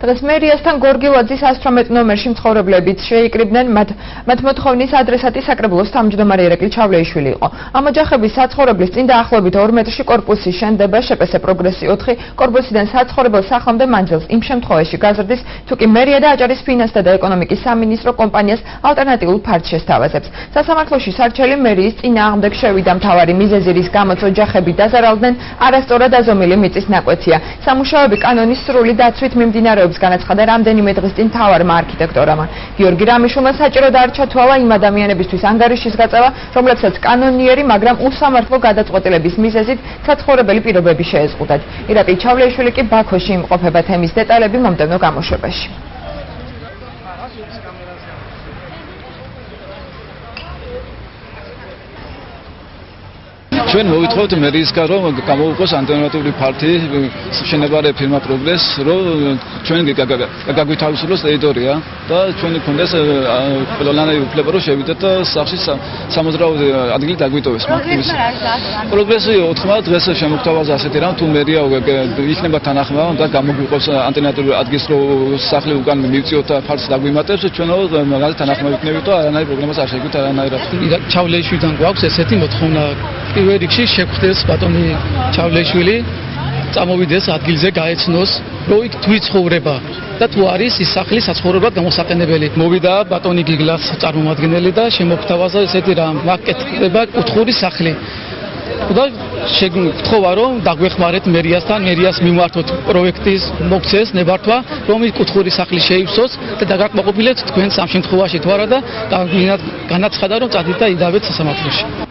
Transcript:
დღეს მერიასთან გორგილაძის 118 ნომერში მცხოვრებლებიც შეიკრიბნენ მათ მოთხოვნის ადრესატი საკრებულოს თავმჯდომარე ირაკლი ჩავლეიშვილი იყო. ამ ოჯახების საცხოვრებლის წინ დაახლოებით 2 მეტრში კორპუსი შენდება შპს პროგრესი 4 კორპუსიდან საცხოვრებელ სახლამდე მანძილს იმ შემთხვევაში გაზრდის თუ კი მერია და აჭარის ფინანსთა და ეკონომიკის სამინისტრო კომპანიას ალტერნატიულ ფარდს შესთავაზებს. სასამართლოში სარჩელი მერიის წინააღმდეგ შევიდა მთავარი მიზეზი, რის გამოც ოჯახები დაზარალდნენ არასწორად დაზომილი მიწის ნაკვეთია. სამუშაოები კანონის სრული დაცვით მიმდინარეობს, განაცხადა რამდენიმე დღის წინ მთავარმა არქიტექტორმა. გიორგი რამიშულმა საჭირო დარჩა თვალა იმ ადამიანებისთვის ანგარიშის გაწევა, რომლებსაც კანონიერი, მაგრამ უსამართლო გადაწყვეტილების მიზეზით საცხოვრებელი პირობები შეეზღუდათ. ირაკლი ჩავლეიშვილი კი ბაქოში იმყოფება. თემის დეტალები მომდევნო გამოშვებაში. ჩვენ მოვითხოვთ მერიისგან რომ გამოუყოს ალტერნატიული ფარდი შენებარე ფირმა პროგრეს, რომ ჩვენ გაგვითავისუფლოს ტერიტორია და ჩვენ გქონდეს ყველანაირი უფლება რომ შევიდეთ და სახლში სამოძრაო ადგილი დაგვიტოვეს. პროგრესი ოთხმა დღეს შემოგთავაზა ასეთი რამ, თუ მერია იქნება თანახმობა და გამოგვიყოს ალტერნატიული ადგილს რომ სახლი უკან მივწიოთ და ფარდს დაგვიმატებს, ჩვენო მაგალითად თანახმობა ვიქნებით და არანაირ პრობლემას არ შეგვიძლია არანაირად. ჩავლეიშვილიდან გვაქვს ესეთი მოთხოვნა. პირველ რიგში შეგვხდეს ბატონი ჩავლეიშვილი წამოვიდეს ადგილზე გაეცნოს რომ იქ თუ იცხოვრება და თუ არის ის სახლი საცხოვრებლად გამოსაყენებელი. მოვიდა ბატონი გიგლას წარმომადგენელი და შემოგთავაზა ესეთი რამ, მაკეთდება კუთხური სახლი. და შეგთხოვა რომ დაგვეხმარეთ მერიასთან, მერიას მიმართოთ პროექტის მოგცეს ნებართვა, რომ ის კუთხური სახლი შეივსოს და დაგაკმაყოფილეთ თქვენ სამ შემთხვევაში თუ არა და განაცხადა რომ წადით და იდავეთ სასამართლოში.